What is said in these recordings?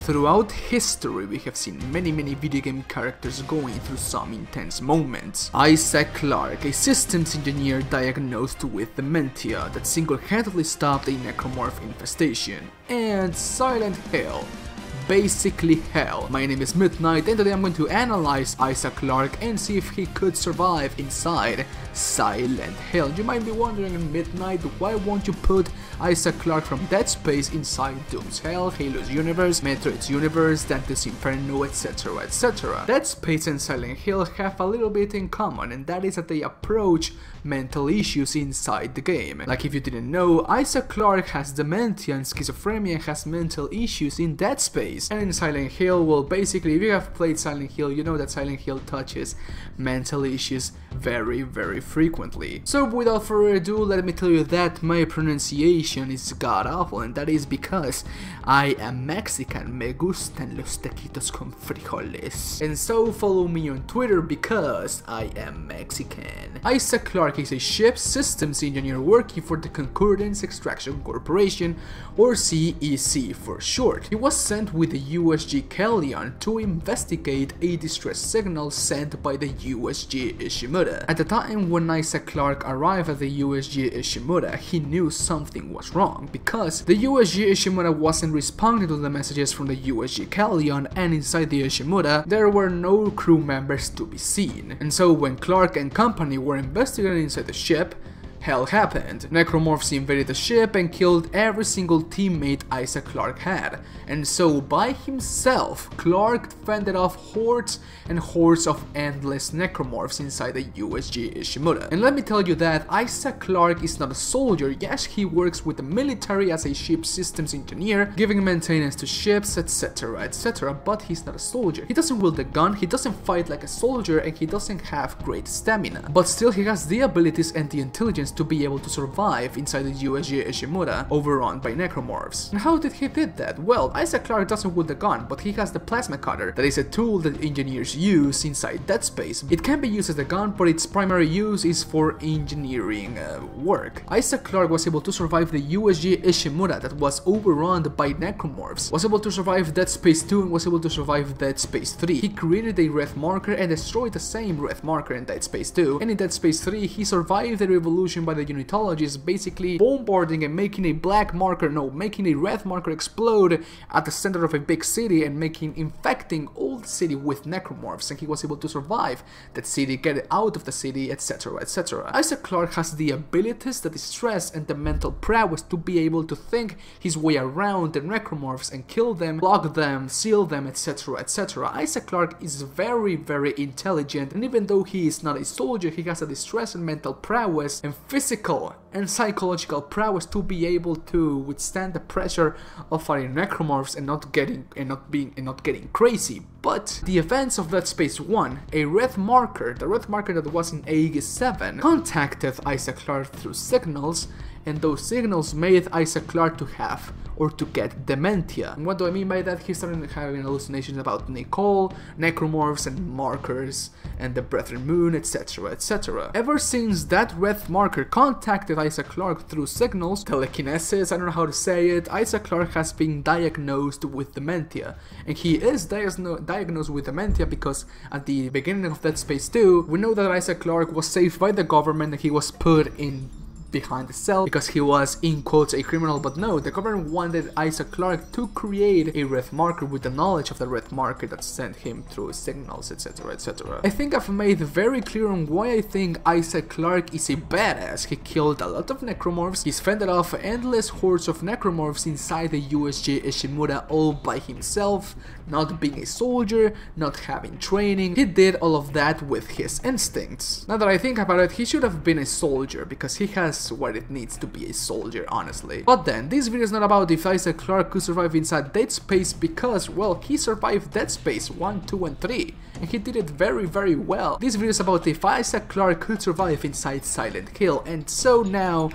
Throughout history, we have seen many video game characters going through some intense moments. Isaac Clarke, a systems engineer diagnosed with dementia that single-handedly stopped a necromorph infestation. And Silent Hill. Basically hell. My name is Midnight and today I'm going to analyze Isaac Clarke and see if he could survive inside Silent Hill. You might be wondering, Midnight, why won't you put Isaac Clarke from Dead Space inside Doom's Hell, Halo's universe, Metroid's universe, Dante's Inferno, etc, etc. Dead Space and Silent Hill have a little bit in common, and that is that they approach mental issues inside the game. Like, if you didn't know, Isaac Clarke has dementia and schizophrenia and has mental issues in Dead Space. And in Silent Hill, well, basically, if you have played Silent Hill, you know that Silent Hill touches mental issues very frequently. So without further ado, let me tell you that my pronunciation is god-awful, and that is because I am Mexican. Me gustan los taquitos con frijoles. And so follow me on Twitter because I am Mexican. Isaac Clarke is a ship systems engineer working for the Concordance Extraction Corporation, or CEC for short. He was sent with the USG Kellion to investigate a distress signal sent by the USG Ishimura. At the time when Isaac Clarke arrived at the USG Ishimura, he knew something was wrong, because the USG Ishimura wasn't responding to the messages from the USG Kellion, and inside the Ishimura there were no crew members to be seen. And so when Clarke and company were investigating inside the ship, hell happened. Necromorphs invaded the ship and killed every single teammate Isaac Clarke had. And so by himself, Clarke fended off hordes and hordes of endless necromorphs inside the USG Ishimura. And let me tell you that Isaac Clarke is not a soldier. Yes, he works with the military as a ship systems engineer, giving maintenance to ships, etc, etc, but he's not a soldier. He doesn't wield a gun, he doesn't fight like a soldier, and he doesn't have great stamina. But still, he has the abilities and the intelligence to be able to survive inside the USG Ishimura overrun by necromorphs. And how did he did that? Well, Isaac Clarke doesn't wield a gun, but he has the plasma cutter. That is a tool that engineers use inside Dead Space. It can be used as a gun, but its primary use is for engineering work. Isaac Clarke was able to survive the USG Ishimura that was overrun by necromorphs, was able to survive Dead Space 2 and was able to survive Dead Space 3. He created a red marker and destroyed the same red marker in Dead Space 2, and in Dead Space 3 he survived the revolution by the unitologists, basically bombarding and making a making a red marker explode at the center of a big city and infecting all the city with necromorphs, and he was able to survive that city, get it out of the city, etc, etc. Isaac Clarke has the abilities, the distress, and the mental prowess to be able to think his way around the necromorphs and kill them, block them, seal them, etc, etc. Isaac Clarke is very intelligent, and even though he is not a soldier, he has a distress and mental prowess and physical and psychological prowess to be able to withstand the pressure of fighting necromorphs and not getting crazy. But the events of Dead Space 1, a red marker, the red marker that was in Aegis 7, contacted Isaac Clarke through signals, and those signals made Isaac Clarke to have or to get dementia. And what do I mean by that? He started having hallucinations about Nicole, necromorphs and markers, and the Brethren Moon, etc, etc. Ever since that red marker contacted Isaac Clarke through signals, telekinesis, I don't know how to say it, Isaac Clarke has been diagnosed with dementia. And he is diagnosed with dementia because at the beginning of Dead Space 2, we know that Isaac Clarke was saved by the government and he was put in behind the cell because he was, in quotes, a criminal. But no, the government wanted Isaac Clarke to create a red marker with the knowledge of the red marker that sent him through signals, etc, etc. I think I've made very clear on why I think Isaac Clarke is a badass. He killed a lot of necromorphs, he's fended off endless hordes of necromorphs inside the USG Ishimura all by himself, not being a soldier, not having training. He did all of that with his instincts. Now that I think about it, he should have been a soldier because he has what it needs to be a soldier, honestly. But then, this video is not about if Isaac Clarke could survive inside Dead Space because, well, he survived Dead Space 1, 2 and 3, and he did it very well. This video is about if Isaac Clarke could survive inside Silent Hill, and so now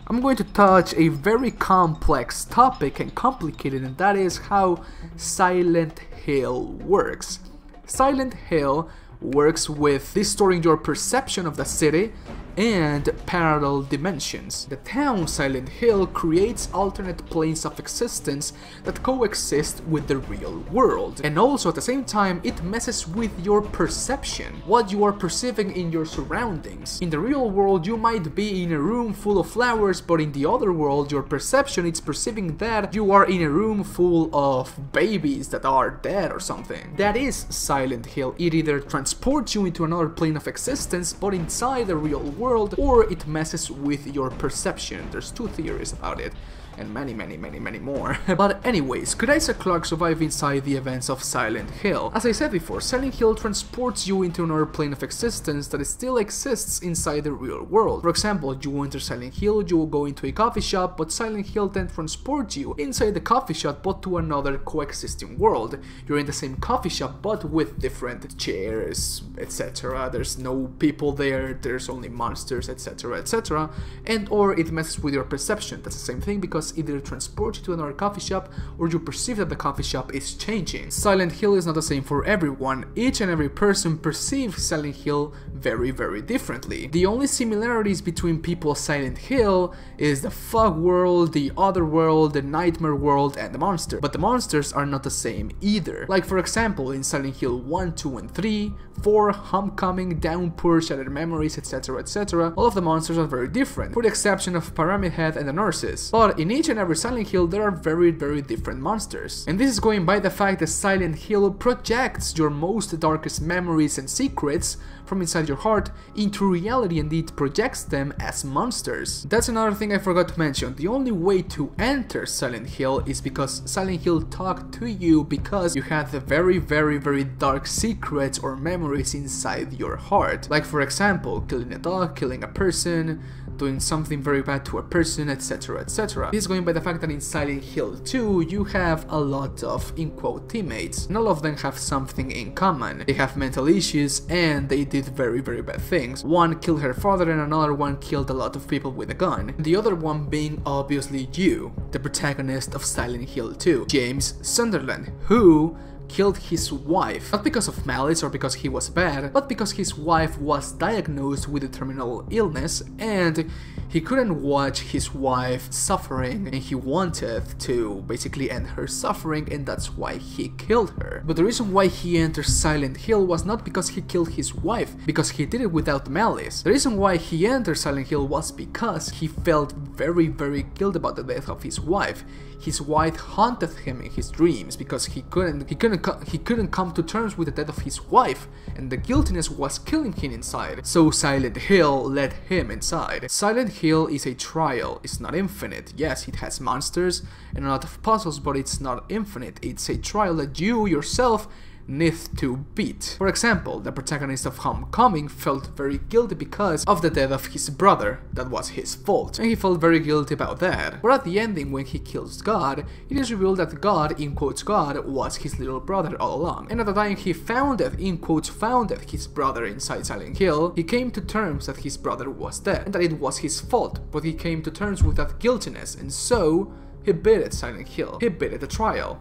I'm going to touch a very complex topic and complicated, and that is how Silent Hill works. Silent Hill works with distorting your perception of the city and parallel dimensions. The town Silent Hill creates alternate planes of existence that coexist with the real world, and also at the same time it messes with your perception, what you are perceiving in your surroundings. In the real world you might be in a room full of flowers, but in the other world your perception is perceiving that you are in a room full of babies that are dead or something. That is Silent Hill. It either transports you into another plane of existence but inside the real world, or it messes with your perception. There's two theories about it, and many more. But anyways, could Isaac Clarke survive inside the events of Silent Hill? As I said before, Silent Hill transports you into another plane of existence that still exists inside the real world. For example, you enter Silent Hill, you will go into a coffee shop, but Silent Hill then transports you inside the coffee shop but to another coexisting world. You're in the same coffee shop but with different chairs, etc. There's no people there, there's only monsters, etc, and or it messes with your perception. That's the same thing, because either transport you to another coffee shop or you perceive that the coffee shop is changing. Silent Hill is not the same for everyone. Each and every person perceives Silent Hill very differently. The only similarities between people Silent Hill is the fog world, the other world, the nightmare world, and the monster. But the monsters are not the same either. Like for example, in Silent Hill 1, 2, and 3, 4, Homecoming, Downpour, Shattered Memories, etc, all of the monsters are very different, with the exception of Pyramid Head and the nurses. But in each and every Silent Hill there are very different monsters. And this is going by the fact that Silent Hill projects your most darkest memories and secrets from inside your heart into reality, and it projects them as monsters. That's another thing I forgot to mention. The only way to enter Silent Hill is because Silent Hill talked to you, because you had the very dark secrets or memories inside your heart. Like for example, killing a dog, killing a person, doing something very bad to a person, etc. This is going by the fact that in Silent Hill 2 you have a lot of, in quote, teammates, and all of them have something in common. They have mental issues and they did very bad things. One killed her father and another one killed a lot of people with a gun. The other one being obviously you, the protagonist of Silent Hill 2, James Sunderland, who killed his wife, not because of malice or because he was bad, but because his wife was diagnosed with a terminal illness and he couldn't watch his wife suffering, and he wanted to basically end her suffering, and that's why he killed her. But the reason why he entered Silent Hill was not because he killed his wife, because he did it without malice. The reason why he entered Silent Hill was because he felt very guilty about the death of his wife. His wife haunted him in his dreams because he couldn't come to terms with the death of his wife, and the guiltiness was killing him inside. So Silent Hill led him inside. Silent Hill is a trial. It's not infinite. Yes, it has monsters and a lot of puzzles, but it's not infinite. It's a trial that you yourself need to beat. For example, the protagonist of Homecoming felt very guilty because of the death of his brother. That was his fault, and he felt very guilty about that. But at the ending, when he kills God, it is revealed that God, in quotes God, was his little brother all along. And at the time he founded, in quotes founded, his brother inside Silent Hill, he came to terms that his brother was dead, and that it was his fault, but he came to terms with that guiltiness, and so he beat Silent Hill. He beat the trial.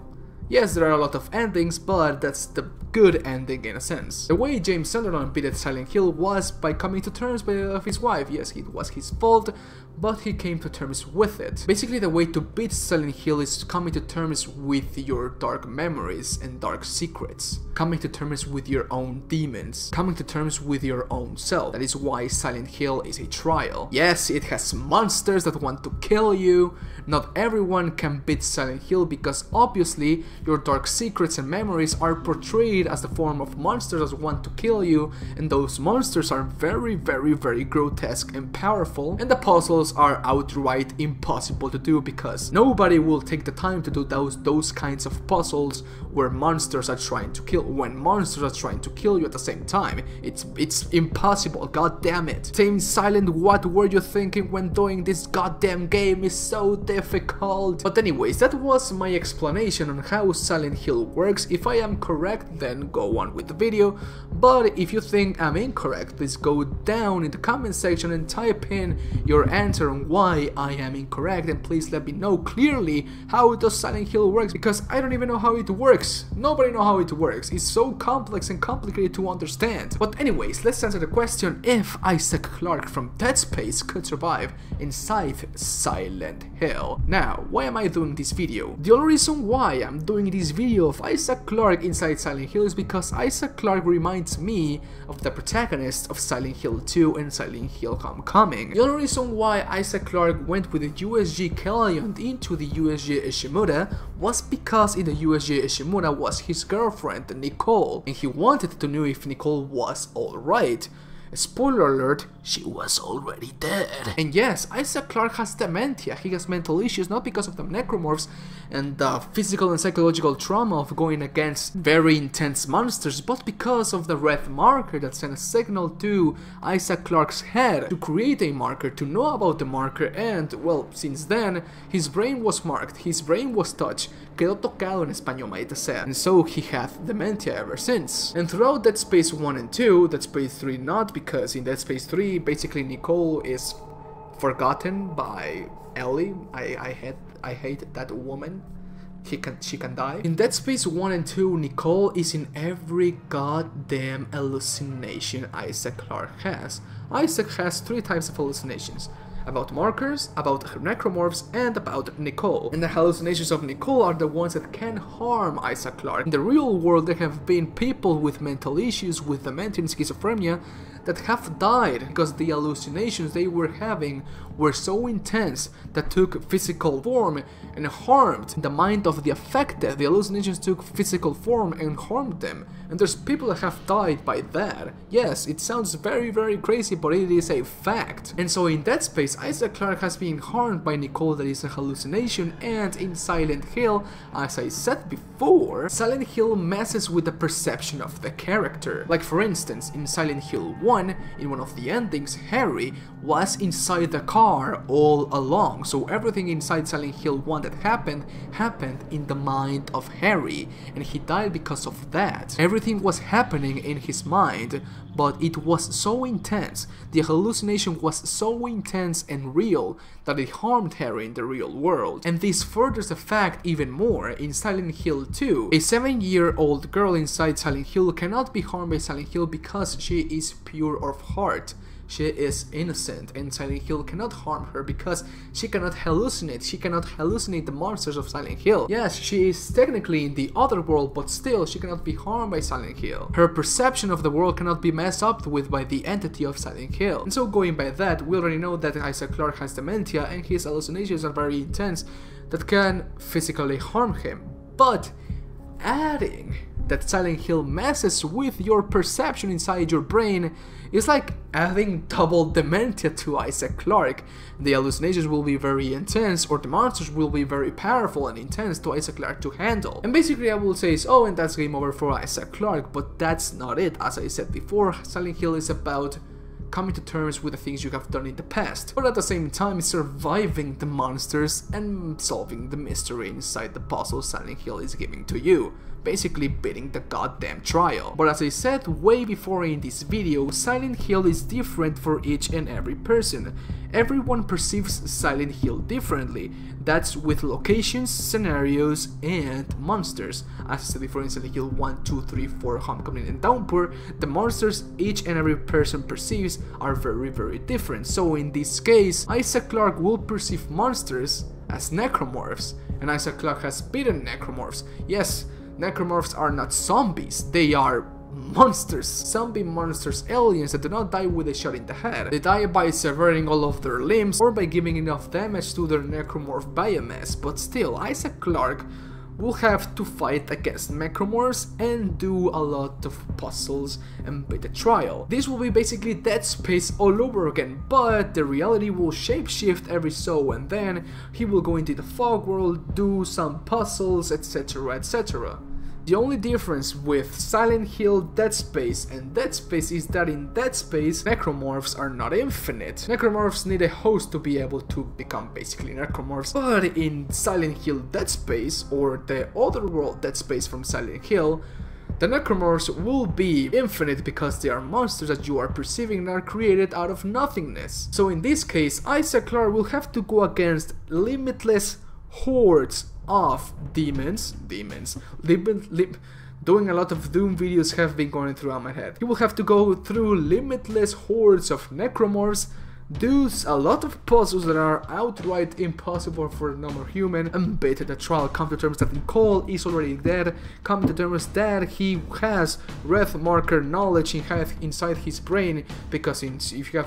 Yes, there are a lot of endings, but that's the good ending in a sense. The way James Sunderland beat Silent Hill was by coming to terms with his wife. Yes, it was his fault, but he came to terms with it. Basically, the way to beat Silent Hill is coming to terms with your dark memories and dark secrets. Coming to terms with your own demons. Coming to terms with your own self. That is why Silent Hill is a trial. Yes, it has monsters that want to kill you. Not everyone can beat Silent Hill because obviously your dark secrets and memories are portrayed as the form of monsters that want to kill you, and those monsters are very grotesque and powerful, and the puzzles are outright impossible to do because nobody will take the time to do those kinds of puzzles where monsters are trying to kill, when monsters are trying to kill you at the same time. It's impossible, god damn it. Same Silent, what were you thinking when doing this goddamn game? Is so difficult. But anyways, that was my explanation on how Silent Hill works. If I am correct, then then go on with the video. But if you think I'm incorrect, please go down in the comment section and type in your answer on why I am incorrect, and please let me know clearly how does Silent Hill works, because I don't even know how it works. Nobody knows how it works. It's so complex and complicated to understand. But anyways, let's answer the question if Isaac Clarke from Dead Space could survive inside Silent Hill. Now, why am I doing this video? The only reason why I'm doing this video of Isaac Clarke inside Silent Hill is because Isaac Clarke reminds me of the protagonist of Silent Hill 2 and Silent Hill Homecoming. The only reason why Isaac Clarke went with the USG Kellion into the USG Ishimura was because in the USG Ishimura was his girlfriend Nicole, and he wanted to know if Nicole was alright. Spoiler alert, she was already dead. And yes, Isaac Clarke has dementia. He has mental issues not because of the necromorphs and the physical and psychological trauma of going against very intense monsters, but because of the red marker that sent a signal to Isaac Clarke's head to create a marker, to know about the marker, and well, since then, his brain was marked, his brain was touched, quedó tocado en español, maldita sea, and so he had dementia ever since. And throughout Dead Space 1 and 2, Dead Space 3 not, because in Dead Space 3, basically Nicole is forgotten by Ellie. I hate that woman. She can die. In Dead Space 1 and 2, Nicole is in every goddamn hallucination Isaac Clarke has. Isaac has 3 types of hallucinations: about markers, about necromorphs, and about Nicole. And the hallucinations of Nicole are the ones that can harm Isaac Clarke. In the real world, there have been people with mental issues, with dementia and schizophrenia, that have died because the hallucinations they were having were so intense that took physical form and harmed the mind of the affected. The hallucinations took physical form and harmed them. And there's people that have died by that. Yes, it sounds very, very crazy, but it is a fact. And so in Dead Space, Isaac Clarke has been harmed by Nicole, that is a hallucination, and in Silent Hill, as I said before, Silent Hill messes with the perception of the character. Like for instance, in Silent Hill 1, in one of the endings, Harry was inside the car all along, so everything inside Silent Hill 1 that happened in the mind of Harry, and he died because of that. Everything was happening in his mind, but it was so intense, the hallucination was so intense and real that it harmed Harry in the real world. And this furthers the fact even more. In Silent Hill 2, a 7-year-old girl inside Silent Hill cannot be harmed by Silent Hill because she is pure of heart. She is innocent, and Silent Hill cannot harm her because she cannot hallucinate. She cannot hallucinate the monsters of Silent Hill. Yes, she is technically in the other world, but still she cannot be harmed by Silent Hill. Her perception of the world cannot be messed up with by the entity of Silent Hill. And so going by that, we already know that Isaac Clarke has dementia and his hallucinations are very intense that can physically harm him. But adding that Silent Hill messes with your perception inside your brain is like adding double dementia to Isaac Clarke. The hallucinations will be very intense, or the monsters will be very powerful and intense to Isaac Clarke to handle. And basically I will say, oh, and that's game over for Isaac Clarke, but that's not it. As I said before, Silent Hill is about coming to terms with the things you have done in the past, but at the same time surviving the monsters and solving the mystery inside the puzzle Silent Hill is giving to you. Basically beating the goddamn trial. But as I said way before in this video, Silent Hill is different for each and every person. Everyone perceives Silent Hill differently. That's with locations, scenarios, and monsters. As I said before in Silent Hill 1, 2, 3, 4, Homecoming, and Downpour, the monsters each and every person perceives are very, very different. So in this case, Isaac Clarke will perceive monsters as necromorphs, and Isaac Clarke has beaten necromorphs. Yes, necromorphs are not zombies, they are monsters. Zombie monsters, aliens that do not die with a shot in the head. They die by severing all of their limbs or by giving enough damage to their necromorph biomass. But still, Isaac Clarke will have to fight against necromorphs and do a lot of puzzles and beat the trial. This will be basically Dead Space all over again, but the reality will shapeshift every so and then. He will go into the fog world, do some puzzles, etc, etc. The only difference with Silent Hill, Dead Space, and Dead Space is that in Dead Space, necromorphs are not infinite. Necromorphs need a host to be able to become basically necromorphs, but in Silent Hill, Dead Space, or the other world Dead Space from Silent Hill, The necromorphs will be infinite because they are monsters that you are perceiving and are created out of nothingness. So in this case, Isaac Clarke will have to go against limitless hordes of demons. Doing a lot of Doom videos have been going through my head. He will have to go through limitless hordes of necromorphs, do a lot of puzzles that are outright impossible for a normal human, and beat the trial. Come to terms that Nicole is already dead. Come to terms that he has red marker knowledge inside his brain, because if you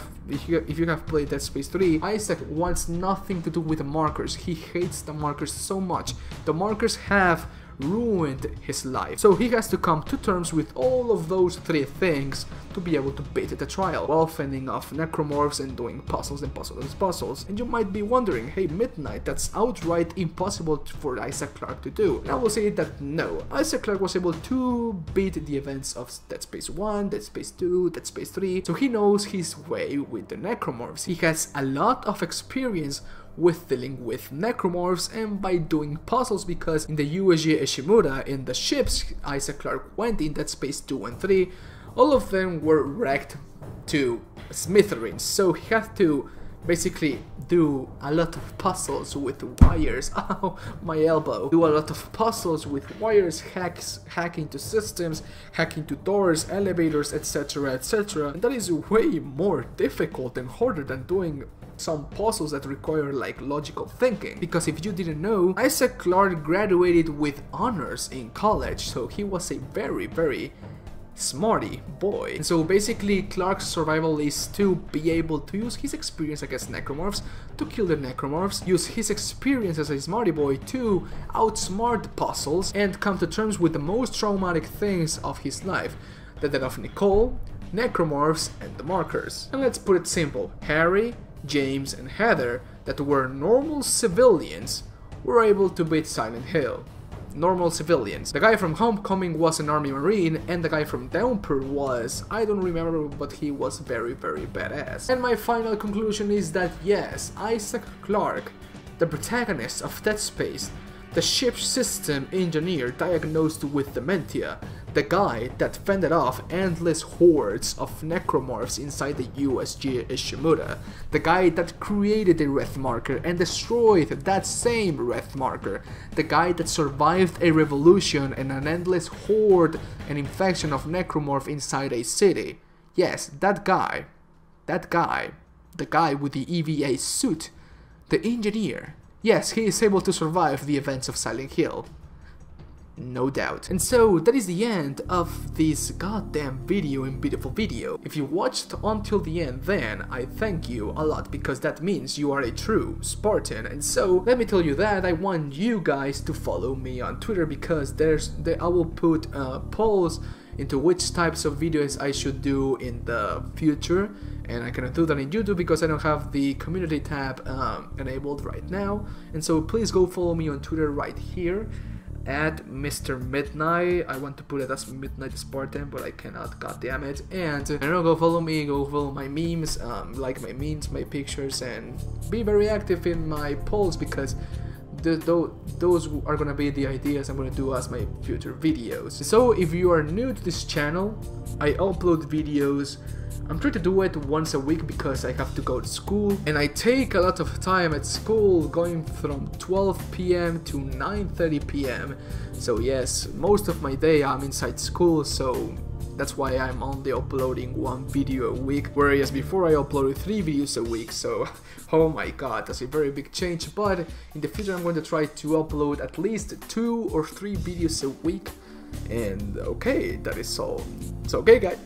have played Dead Space 3, Isaac wants nothing to do with the markers. He hates the markers so much. The markers have ruined his life. So he has to come to terms with all of those three things to be able to beat the trial, while fending off necromorphs and doing puzzles and puzzles and puzzles. And you might be wondering, hey Midnight, that's outright impossible for Isaac Clarke to do. And I will say that no, Isaac Clarke was able to beat the events of Dead Space 1, Dead Space 2, Dead Space 3, so he knows his way with the necromorphs. He has a lot of experience with dealing with necromorphs and by doing puzzles, because in the USG Ishimura, in the ships Isaac Clarke went in Dead Space 2 and 3, all of them were wrecked to smithereens, so he had to basically do a lot of puzzles with wires. Ow, my elbow. Do a lot of puzzles with wires, hack into systems, hack into doors, elevators, etc, etc, and that is way more difficult and harder than doing some puzzles that require like logical thinking. Because if you didn't know, Isaac Clarke graduated with honors in college, so he was a very smarty boy. And so basically Clarke's survival is to be able to use his experience against necromorphs to kill the necromorphs, use his experience as a smarty boy to outsmart puzzles, and come to terms with the most traumatic things of his life: the death of Nicole, necromorphs, and the markers. And let's put it simple, Harry, James, and Heather, that were normal civilians, were able to beat Silent Hill. Normal civilians. The guy from Homecoming was an army marine, and the guy from Downpour was, I don't remember, but he was very badass. And my final conclusion is that yes, Isaac Clarke, the protagonist of Dead Space, the ship system engineer diagnosed with dementia, the guy that fended off endless hordes of necromorphs inside the USG Ishimura, the guy that created the red marker and destroyed that same red marker, the guy that survived a revolution and an endless horde and infection of necromorph inside a city. Yes, that guy, the guy with the EVA suit, the engineer. Yes, he is able to survive the events of Silent Hill. No doubt. And so that is the end of this goddamn video and beautiful video. If you watched until the end, then I thank you a lot, because that means you are a true Spartan. And so let me tell you that I want you guys to follow me on Twitter, because I will put polls into which types of videos I should do in the future, and I cannot do that in YouTube because I don't have the community tab enabled right now. And so please go follow me on Twitter right here at Mr. Midnight. I want to put it as Midnight Spartan, but I cannot, god damn it. And I don't know, go follow me, go follow my memes, like my memes, my pictures, and be very active in my polls, because those are gonna be the ideas I'm gonna do as my future videos. So if you are new to this channel, I upload videos. I'm trying to do it once a week because I have to go to school, and I take a lot of time at school, going from 12 p.m. to 9:30 p.m. So yes, most of my day I'm inside school, so that's why I'm only uploading one video a week, whereas before I uploaded 3 videos a week. So oh my god, that's a very big change. But in the future I'm going to try to upload at least 2 or 3 videos a week. And okay, that is all. It's okay, guys.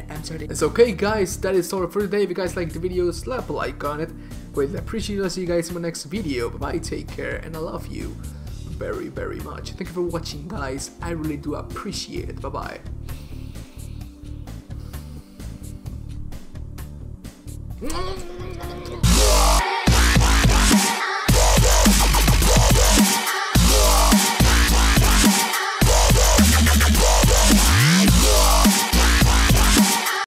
I'm sorry. It's okay, guys, that is all for today. If you guys like the video, slap a like on it. Greatly appreciate it. I'll see you guys in my next video. Bye bye, take care, and I love you very much. Thank you for watching, guys. I really do appreciate it. Bye bye.